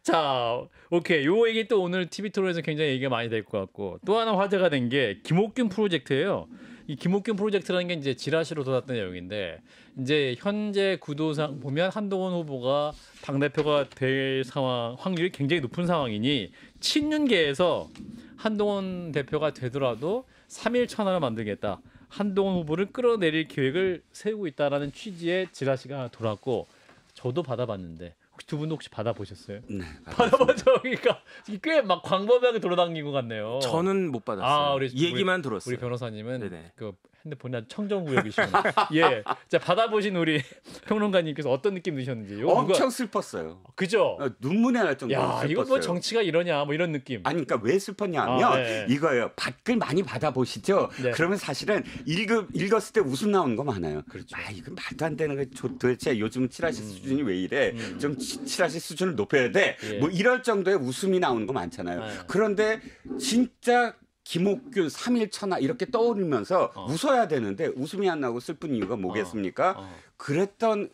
자, 오케이. 요 얘기 또 오늘 TV 토론에서 굉장히 얘기가 많이 될 것 같고 또 하나 화제가 된 게 김옥균 프로젝트예요. 이 김옥균 프로젝트라는 게 이제 지라시로 돋았던 내용인데 이제 현재 구도상 보면 한동훈 후보가 당대표가 될 상황 확률이 굉장히 높은 상황이니 친윤계에서 한동훈 대표가 되더라도 3일 천하를 만들겠다. 한동훈 후보를 끌어내릴 계획을 세우고 있다라는 취지의 지라시가 하나 돌았고 저도 받아봤는데 혹시 두 분도 혹시 받아보셨어요? 네. 받아봤죠. 그러니까 꽤 막 광범위하게 돌아다닌 것 같네요. 저는 못 받았어요. 얘기만 들었어요. 우리 변호사님은 네네. 그 핸드폰이 청정구역이시구나. 예, 자 받아보신 우리 평론가님께서 어떤 느낌 드셨는지. 엄청 슬펐어요. 그죠? 눈물이 날 정도로 야, 슬펐어요. 이거 뭐 정치가 이러냐, 뭐 이런 느낌. 아니 그러니까 왜 슬펐냐면 네. 이거예요. 댓글 많이 받아보시죠. 네. 그러면 사실은 읽었을 때 웃음 나오는 거 많아요. 그렇죠. 이거 말도 안 되는 거 도대체 요즘 칠하시 수준이 왜 이래? 좀 칠하시 수준을 높여야 돼. 예. 뭐 이럴 정도의 웃음이 나오는 거 많잖아요. 네. 그런데 진짜 김옥균 3일 천하 이렇게 떠오르면서 웃어야 되는데 웃음이 안 나고 슬픈 이유가 뭐겠습니까? 그랬던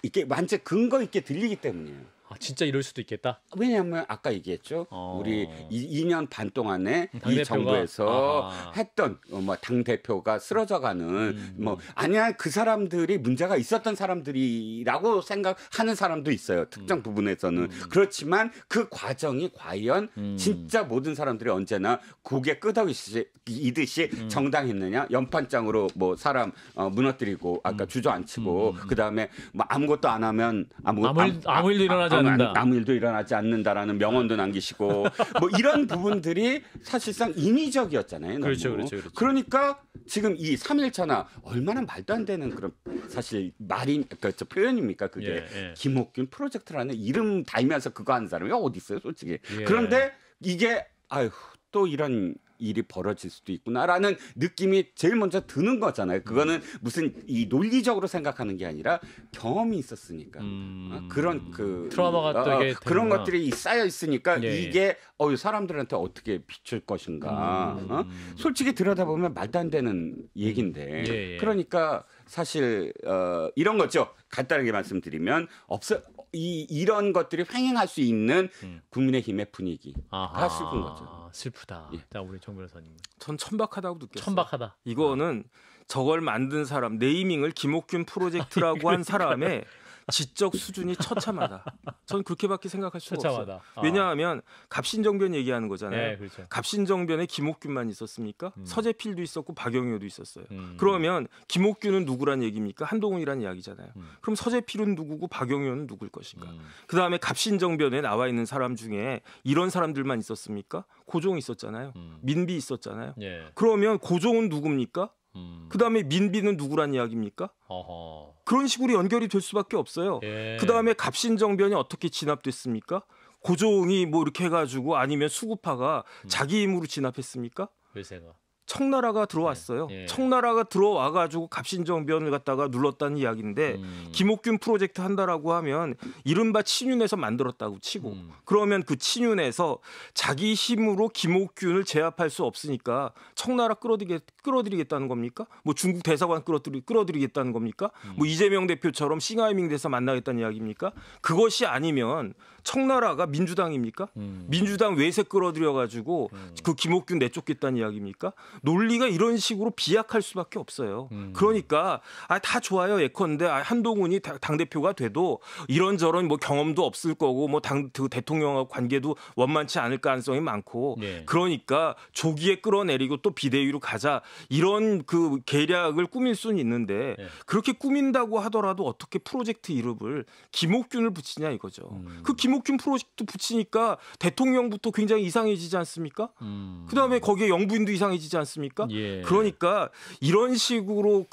이게 완전 근거 있게 들리기 때문이에요. 진짜 이럴 수도 있겠다. 왜냐하면 아까 얘기했죠. 우리 2년 반 동안에 이 당대표가? 정부에서 했던 뭐 당 대표가 쓰러져가는 뭐 아니야 그 사람들이 문제가 있었던 사람들이라고 생각하는 사람도 있어요. 특정 부분에서는 그렇지만 그 과정이 과연 진짜 모든 사람들이 언제나 고개 끄덕이듯이 정당했느냐? 연판장으로 뭐 사람 무너뜨리고 아까 주저앉히고 그 다음에 뭐 아무것도 안 하면 아무 일도 일어나지 않는다. 아무 일도 일어나지 않는다라는 명언도 남기시고 뭐 이런 부분들이 사실상 인위적이었잖아요. 너무. 그렇죠. 그러니까 지금 이 3일 천하 얼마나 말도 안 되는 그런 사실 그러니까 표현입니까? 그게 예. 김옥균 프로젝트라는 이름 달면서 그거 하는 사람이 어디 있어요, 솔직히. 예. 그런데 이게 또 이런 일이 벌어질 수도 있구나라는 느낌이 제일 먼저 드는 거잖아요. 그거는 무슨 이 논리적으로 생각하는 게 아니라 경험이 있었으니까 그런 그 트라우마가 또 이게 그런 되는구나. 것들이 쌓여 있으니까 예. 이게 사람들한테 어떻게 비출 것인가. 솔직히 들여다보면 말도 안 되는 얘기인데 예. 그러니까 사실 이런 거죠. 간단하게 말씀드리면 이런 것들이 횡행할 수 있는 국민의힘의 분위기가 슬픈 거죠. 슬프다. 예. 자 우리 정 변호사님. 전 천박하다고 느꼈어요. 천박하다. 이거는 저걸 만든 사람, 네이밍을 김옥균 프로젝트라고 한 사람의 지적 수준이 처참하다. 전 그렇게밖에 생각할 수가 처참하다. 없어요. 왜냐하면 갑신정변 얘기하는 거잖아요. 네, 그렇죠. 갑신정변에 김옥균만 있었습니까? 서재필도 있었고 박영효도 있었어요. 그러면 김옥균은 누구란 얘기입니까? 한동훈이란 이야기잖아요. 그럼 서재필은 누구고 박영효는 누굴 것인가? 그다음에 갑신정변에 나와 있는 사람 중에 이런 사람들만 있었습니까? 고종 있었잖아요. 민비 있었잖아요. 예. 그러면 고종은 누굽니까? 그다음에 민비는 누구란 이야기입니까? 어허. 그런 식으로 연결이 될 수밖에 없어요. 예. 그다음에 갑신정변이 어떻게 진압됐습니까? 고종이 뭐 이렇게 해가지고 아니면 수구파가 자기 힘으로 진압했습니까? 외세가. 청나라가 들어왔어요. 예. 청나라가 들어와가지고 갑신정변을 갖다가 눌렀다는 이야기인데 김옥균 프로젝트 한다라고 하면 이른바 친윤에서 만들었다고 치고 그러면 그 친윤에서 자기 힘으로 김옥균을 제압할 수 없으니까 청나라 끌어들이겠다는 겁니까? 뭐 중국 대사관 끌어들이겠다는 겁니까? 뭐 이재명 대표처럼 싱하이밍 대사 만나겠다는 이야기입니까? 그것이 아니면 청나라가 민주당입니까? 민주당 외세 끌어들여가지고 그 김옥균 내쫓겠다는 이야기입니까? 논리가 이런 식으로 비약할 수밖에 없어요. 그러니까 다 좋아요 예컨대 한동훈이 당대표가 돼도 이런저런 뭐 경험도 없을 거고 뭐 그 대통령하고 관계도 원만치 않을 가능성이 많고 예. 그러니까 조기에 끌어내리고 또 비대위로 가자 이런 그 계략을 꾸밀 수는 있는데 예. 그렇게 꾸민다고 하더라도 어떻게 프로젝트 이름을 김옥균을 붙이냐 이거죠. 그 김옥균 프로젝트 붙이니까 대통령부터 굉장히 이상해지지 않습니까? 그다음에 거기에 영부인도 이상해지지 않습니까? 예. 그러니까 이런 식으로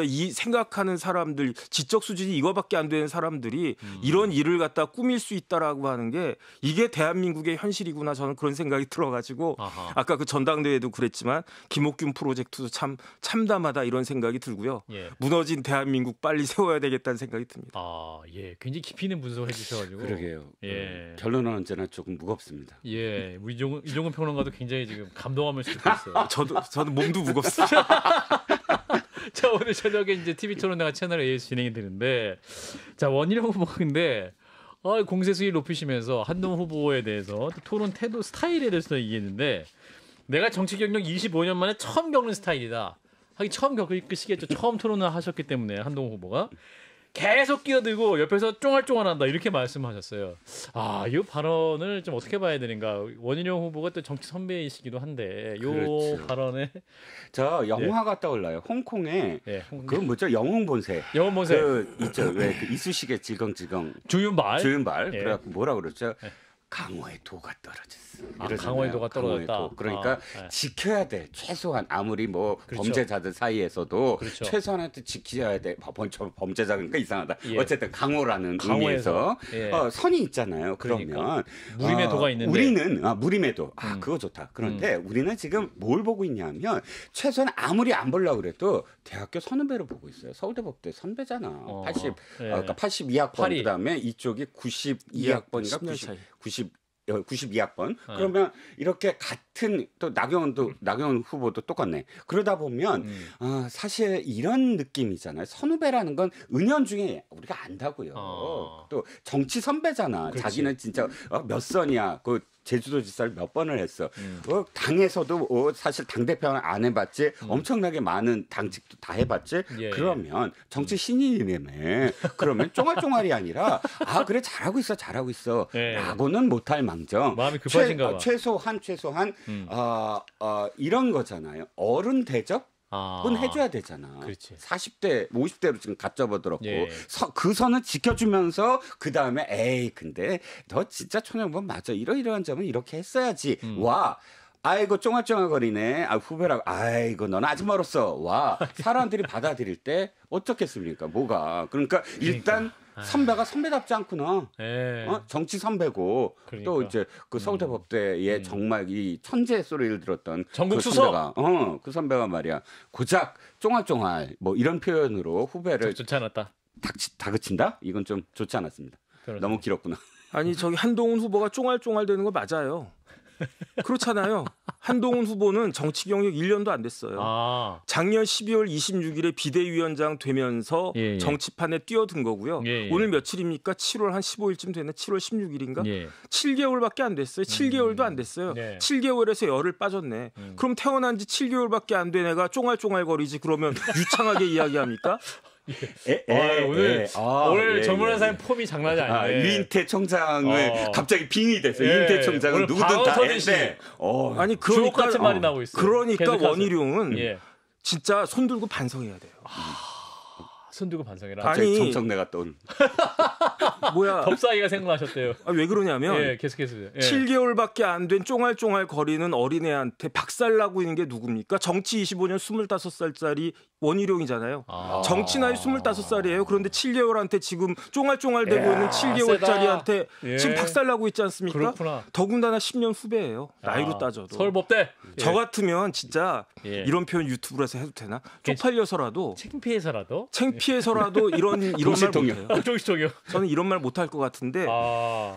이 생각하는 사람들 지적 수준이 이거밖에 안 되는 사람들이 이런 일을 갖다 꾸밀 수 있다라고 하는 게 이게 대한민국의 현실이구나 저는 그런 생각이 들어가지고 아하. 아까 그 전당대회도 그랬지만 김옥균 프로젝트도 참 참담하다 이런 생각이 들고요. 예. 무너진 대한민국 빨리 세워야 되겠다는 생각이 듭니다. 아, 예. 굉장히 깊이 있는 분석을 해주셔가지고. 그러게요. 예. 결론은 언제나 조금 무겁습니다. 예. 우리 이종근 평론가도 굉장히 지금 감동함을 싣고 있어요. 저는 몸도 무겁습니다. 자, 오늘 저녁에 이제 TV 토론회가 채널 A에서 진행이 되는데, 자, 원희룡 후보인데, 공세 수위를 높이시면서 한동훈 후보에 대해서 토론 태도 스타일에 대해서 얘기했는데, 내가 정치 경력 25년 만에 처음 겪는 스타일이다. 하긴 처음 겪으시겠죠. 처음 토론을 하셨기 때문에 한동훈 후보가 계속 끼어들고 옆에서 쫑알쫑알한다 이렇게 말씀하셨어요. 이 발언을 좀 어떻게 봐야 되는가? 원희룡 후보가 또 정치 선배이시기도 한데 이 그렇죠. 발언에 저 영화가 떠올라요. 홍콩에 그 뭐죠? 영웅본색. 영웅본색. 그 있죠. 왜 그 이쑤시개 질겅질겅 주윤발. 예. 그래갖고 뭐라 그러죠? 강호의 도가 떨어졌어. 강호의 도가 떨어졌다. 강호의 도. 그러니까 지켜야 돼. 최소한 아무리 뭐 그렇죠. 범죄자들 사이에서도 그렇죠. 최소한한테 지켜야 돼. 범죄자 그러니까 이상하다. 예. 어쨌든 강호라는 강호에서. 의미에서 선이 있잖아요. 그러니까. 그러면 무림의 도가 있는데 우리는 무림의 도. 그거 좋다. 그런데 우리는 지금 뭘 보고 있냐면 최소한 아무리 안 보려고 그래도 대학교 선후배로 보고 있어요. 서울대 법대 선배잖아. 80 그러니까 82학번 그다음에 이쪽이 92학번인가 92학번. 그러면 이렇게 같은 또 나경원 후보도 똑같네. 그러다 보면 사실 이런 느낌이잖아요. 선후배라는 건 은연중에 우리가 안다고요. 또 정치 선배잖아. 그렇지. 자기는 진짜 몇 선이야. 그 제주도지사를 몇 번을 했어. 당에서도 사실 당대표는 안 해봤지. 엄청나게 많은 당직도 다 해봤지. 예. 그러면 정치 신인이라며. 그러면 쫑알쫑알이 아니라 그래 잘하고 있어. 예. 라고는 못할 망정. 마음이 급하신가 봐. 최소한 이런 거잖아요. 어른 대접? 은 해줘야 되잖아. 그렇지. 40대, 50대로 지금 갓 접어들었고 예. 그 선은 지켜주면서 그 다음에 근데 너 진짜 초년번 맞아. 이러이러한 점은 이렇게 했어야지. 아이고 쫑알쫑알거리네. 후배라고. 아이고 넌 아직 멀었어. 사람들이 받아들일 때 어떻겠습니까? 뭐가. 그러니까 일단 선배가 선배답지 않구나. 정치 선배고 그러니까. 또 이제 그 서울대 법대에 정말 이 천재 소리를 들었던 전국 그 수석. 그 선배가 말이야 고작 쫑알쫑알 뭐 이런 표현으로 후배를 좋지 않았다. 다그친다? 이건 좀 좋지 않았습니다. 그렇습니다. 너무 길었구나. 아니 저기 한동훈 후보가 쫑알쫑알 되는 거 맞아요. 그렇잖아요. 한동훈 후보는 정치 경력 1년도 안 됐어요. 작년 12월 26일에 비대위원장 되면서 예. 정치판에 뛰어든 거고요. 예. 오늘 며칠입니까? 7월 한 15일쯤 되나? 7월 16일인가? 예. 7개월밖에 안 됐어요. 7개월도 안 됐어요. 네. 7개월에서 열을 빠졌네. 그럼 태어난 지 7개월밖에 안 된 애가 쫑알쫑알거리지 그러면 유창하게 이야기합니까? 오늘 정문환 사님 폼이 장난이 아니네. 유인태 총장을 갑자기 빙의 됐어요. 유인태 총장은 누구든 다 했는데 아니 주옥 같은 말이 나오고 있어요. 그러니까 계속하세요. 원희룡은 진짜 손 들고 반성해야 돼요. 손 들고 반성해라. 아니, 정청래가 또 뭐야? 법사위가 생각하셨대요. 왜 그러냐면 예, 계속해서. 예. 7개월밖에 안 된 쫑알쫑알 거리는 어린애한테 박살나고 있는 게 누굽니까? 정치 25년 25살짜리 원희룡이잖아요. 정치 나이 25살이에요. 그런데 7개월한테 지금 쫑알쫑알대고 있는 7개월짜리한테 예. 지금 박살나고 있지 않습니까? 그렇구나. 더군다나 10년 후배예요. 나이로 따져도. 서울법대. 저 같으면 진짜 예. 이런 표현 유튜브로 해서 해도 되나? 쪽팔려서라도 창피해서라도. 창피해서라도 이런 말 정신통역. 못해요. 정신통역. 저는 이런 말 못할 것 같은데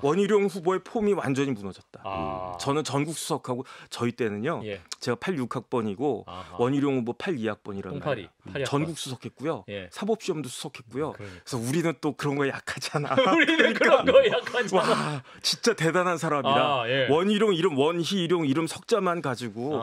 원희룡 후보의 폼이 완전히 무너졌다. 저는 전국 수석하고 저희 때는요. 예. 제가 86학번이고 원희룡 후보 82학번이라는 콩파리. 전국 수석했고요. 예. 사법시험도 수석했고요. 그러니까. 그래서 우리는 또 그런 거에 약하잖아. 우리는 그런 거 약하잖아. 와, 진짜 대단한 사람이라. 예. 원희룡 이름, 원희룡 이름 석자만 가지고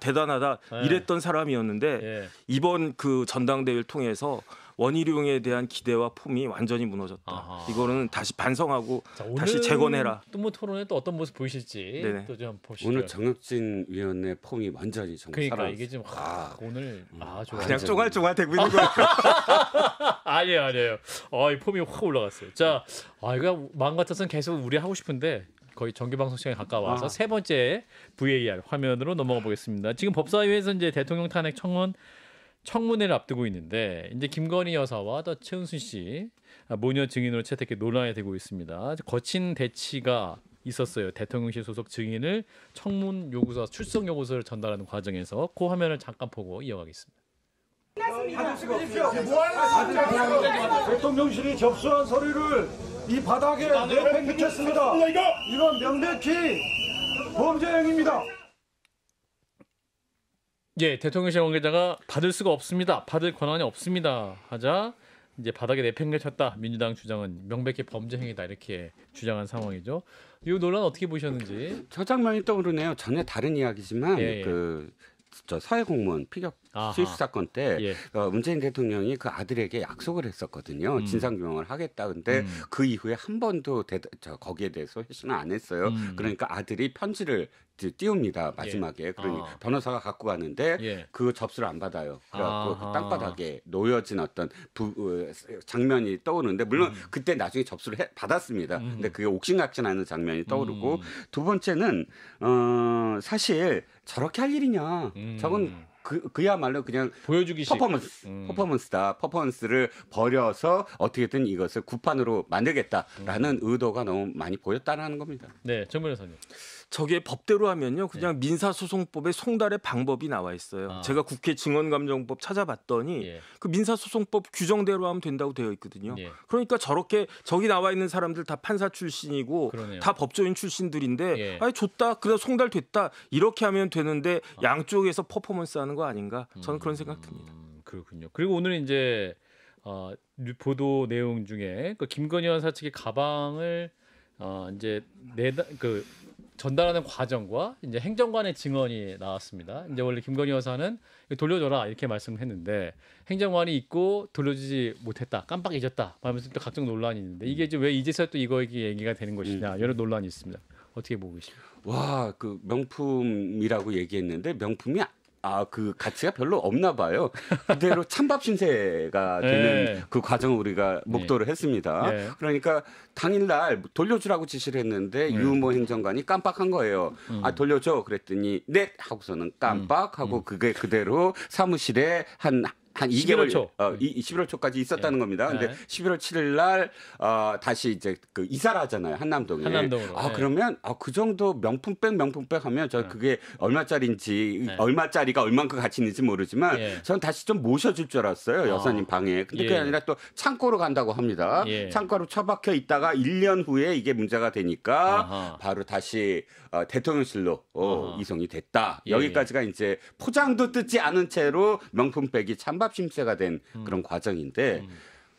대단하다 이랬던 사람이었는데 예. 이번 그 전당대회를 통해서 원희룡에 대한 기대와 폼이 완전히 무너졌다. 이거는 다시 반성하고 자, 다시 재건해라. 또 뭐 토론에 또 어떤 모습 보이실지 네네. 또 좀 보시죠. 오늘 정혁진 위원의 폼이 완전히 정말 그러니까 살아났어요. 이게 좀 오늘 좋아요. 그냥 쫑알쫑알 대고 있는 거예요. 아니에요. 이 폼이 확 올라갔어요. 자, 이거 마음 같아서는 계속 우리 하고 싶은데 거의 정규 방송 시간에 가까워서 세 번째 VAR 화면으로 넘어가 보겠습니다. 지금 법사위에서 이제 대통령 탄핵 청문회를 앞두고 있는데 이제 김건희 여사와 또 최은순 씨 모녀 증인으로 채택해 논란이 되고 있습니다. 거친 대치가 있었어요. 대통령실 소속 증인을 청문 요구서, 출석 요구서를 전달하는 과정에서 그 화면을 잠깐 보고 이어가겠습니다. 대통령실이 접수한 서류를 이 바닥에 내팽개쳤습니다. 이건 명백히 범죄 행위입니다. 예, 대통령실 관계자가 받을 수가 없습니다. 받을 권한이 없습니다. 하자 이제 바닥에 내팽개쳤다. 민주당 주장은 명백히 범죄 행위다 이렇게 주장한 상황이죠. 이 논란 어떻게 보셨는지? 저 장면이 떠오르네요. 전혀 다른 이야기지만 예. 저 사회 공무원 피격 수입 사건 때 문재인 대통령이 그 아들에게 약속을 했었거든요. 진상규명을 하겠다. 근데 그 이후에 한 번도 거기에 대해서 회신을 안 했어요. 그러니까 아들이 편지를 띄웁니다. 마지막에. 그러니 변호사가 갖고 가는데 그 접수를 안 받아요. 그래갖고 그 땅바닥에 놓여진 어떤 장면이 떠오르는데 물론 그때 나중에 접수를 받았습니다. 근데 그게 옥신각신하는 장면이 떠오르고 두 번째는 사실 저렇게 할 일이냐. 저건 그야말로 그냥 보여주기식 퍼포먼스다. 퍼포먼스를 버려서 어떻게든 이것을 구판으로 만들겠다라는 의도가 너무 많이 보였다는 겁니다. 네, 정 변호사님. 저게 법대로 하면요, 그냥 민사소송법에 송달의 방법이 나와 있어요. 제가 국회 증언감정법 찾아봤더니 그 민사소송법 규정대로 하면 된다고 되어 있거든요. 그러니까 저렇게 저기 나와 있는 사람들 다 판사 출신이고 그러네요. 다 법조인 출신들인데 아니 좋다, 그래 송달됐다 이렇게 하면 되는데 양쪽에서 퍼포먼스하는 거 아닌가? 저는 그런 생각 듭니다. 그렇군요. 그리고 오늘 이제 보도 내용 중에 그 김건희 여사 측의 가방을 이제 전달하는 과정과 이제 행정관의 증언이 나왔습니다. 이제 원래 김건희 여사는 돌려줘라 이렇게 말씀했는데 행정관이 있고 돌려주지 못했다, 깜빡 잊었다 하면서 또 각종 논란이 있는데 이게 이제 왜 이제서 또 이거 얘기가 되는 것이냐 여러 논란이 있습니다. 어떻게 보고 계십니까? 와, 그 명품이라고 얘기했는데 명품이 그 가치가 별로 없나 봐요. 그대로 찬밥 신세가 되는 그 과정을 우리가 목도를 했습니다. 그러니까 당일날 돌려주라고 지시를 했는데 유모 행정관이 깜빡한 거예요. 돌려줘 그랬더니 네 하고서는 깜빡하고 그게 그대로 사무실에 한 2개월 11월 초까지 있었다는 겁니다. 근데 11월 7일 날 다시 이제 그 이사를 하잖아요. 한남동에. 그러면 그 정도 명품백 하면 저 그게 얼마짜리인지 얼마짜리가 얼만큼 가치 있는지 모르지만 전 다시 좀 모셔줄 줄 알았어요. 여사님 방에. 근데 그게 아니라 또 창고로 간다고 합니다. 창고로 처박혀 있다가 1년 후에 이게 문제가 되니까 바로 다시 대통령실로 이송이 됐다. 여기까지가 이제 포장도 뜯지 않은 채로 명품백이 찬밥 심세가 된 그런 과정인데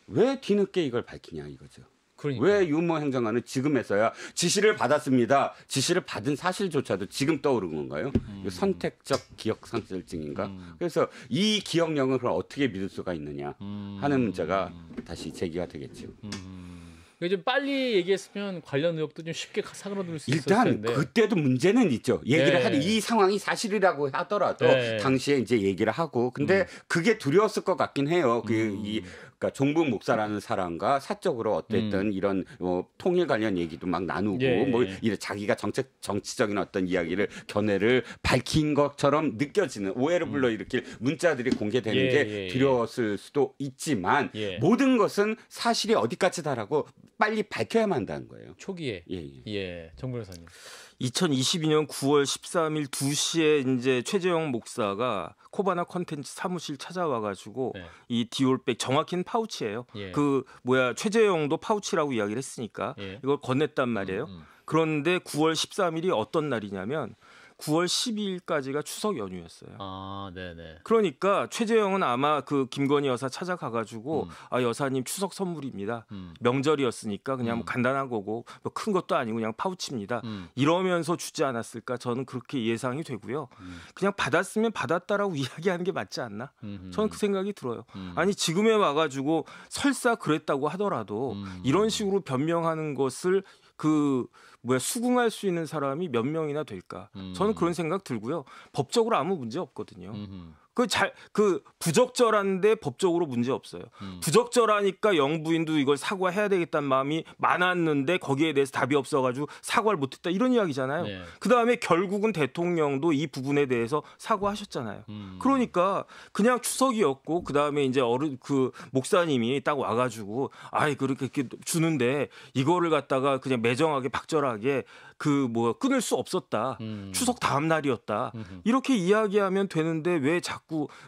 왜 뒤늦게 이걸 밝히냐 이거죠. 그러니까. 왜 유모 행정관은 지금에서야 지시를 받았습니다. 지시를 받은 사실조차도 지금 떠오른 건가요? 선택적 기억 상실증인가? 그래서 이 기억력을 그럼 어떻게 믿을 수가 있느냐 하는 문제가 다시 제기가 되겠죠. 좀 빨리 얘기했으면 관련 의혹도 좀 쉽게 사그라들 수 있었을 일단 텐데. 그때도 문제는 있죠. 얘기를 하는 이 상황이 사실이라고 하더라도 당시에 이제 얘기를 하고 근데 그게 두려웠을 것 같긴 해요. 그러니까 종북 목사라는 사람과 사적으로 어땠든 이런 통일 관련 얘기도 막 나누고 뭐 이래 자기가 정치적인 어떤 이야기를 견해를 밝힌 것처럼 느껴지는 오해를 불러일으킬 문자들이 공개되는 게 두려웠을 수도 있지만 모든 것은 사실이 어디까지다라고 빨리 밝혀야만 한다는 거예요. 초기에. 정 변호사님. 2022년 9월 13일 2시에 이제 최재형 목사가 코바나 컨텐츠 사무실 찾아와가지고 이 디올백 정확히는 파우치예요. 그 최재형도 파우치라고 이야기를 했으니까 이걸 건넸단 말이에요. 그런데 9월 13일이 어떤 날이냐면 9월 12일까지가 추석 연휴였어요. 아, 네네. 그러니까 최재형은 아마 그 김건희 여사 찾아가가지고 여사님 추석 선물입니다. 명절이었으니까 그냥 뭐 간단한 거고 뭐 큰 것도 아니고 그냥 파우치입니다. 이러면서 주지 않았을까 저는 그렇게 예상이 되고요. 그냥 받았으면 받았다라고 이야기하는 게 맞지 않나? 저는 그 생각이 들어요. 아니 지금에 와가지고 설사 그랬다고 하더라도 이런 식으로 변명하는 것을 수긍할 수 있는 사람이 몇 명이나 될까? 저는 그런 생각 들고요. 법적으로 아무 문제 없거든요. 부적절한데 법적으로 문제 없어요. 부적절하니까 영부인도 이걸 사과해야 되겠다는 마음이 많았는데 거기에 대해서 답이 없어가지고 사과를 못했다 이런 이야기잖아요. 그 다음에 결국은 대통령도 이 부분에 대해서 사과하셨잖아요. 그러니까 그냥 추석이었고 그 다음에 이제 목사님이 딱 와가지고 그렇게 주는데 이거를 갖다가 그냥 매정하게 박절하게 끊을 수 없었다. 추석 다음 날이었다. 이렇게 이야기하면 되는데 왜 자꾸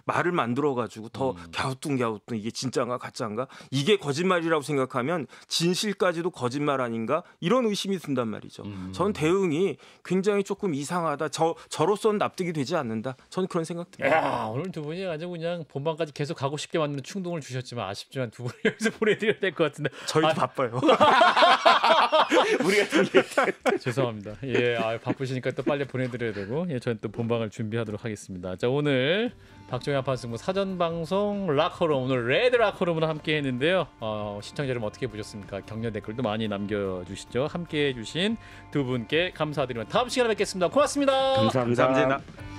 말을 만들어가지고 더 갸우뚱 이게 진짜인가 가짜인가 이게 거짓말이라고 생각하면 진실까지도 거짓말 아닌가 이런 의심이 든단 말이죠. 저는 대응이 굉장히 조금 이상하다. 저로서는 납득이 되지 않는다. 저는 그런 생각 듭니다. 오늘 두 분이 아주 그냥 본방까지 계속 가고 싶게 만드는 충동을 주셨지만 아쉽지만 두 분이 여기서 보내드려야 될 것 같은데. 저희도 바빠요. 우리가 죄송합니다. 바쁘시니까 또 빨리 보내드려야 되고 저는 또 본방을 준비하도록 하겠습니다. 자, 오늘 박정희 아파트승부 사전 방송 락커룸 오늘 레드 락커룸으로 함께 했는데요. 시청자 여러분 어떻게 보셨습니까? 격려 댓글도 많이 남겨주시죠. 함께 해주신 두 분께 감사드리며 다음 시간에 뵙겠습니다. 고맙습니다. 감사합니다. 감사합니다.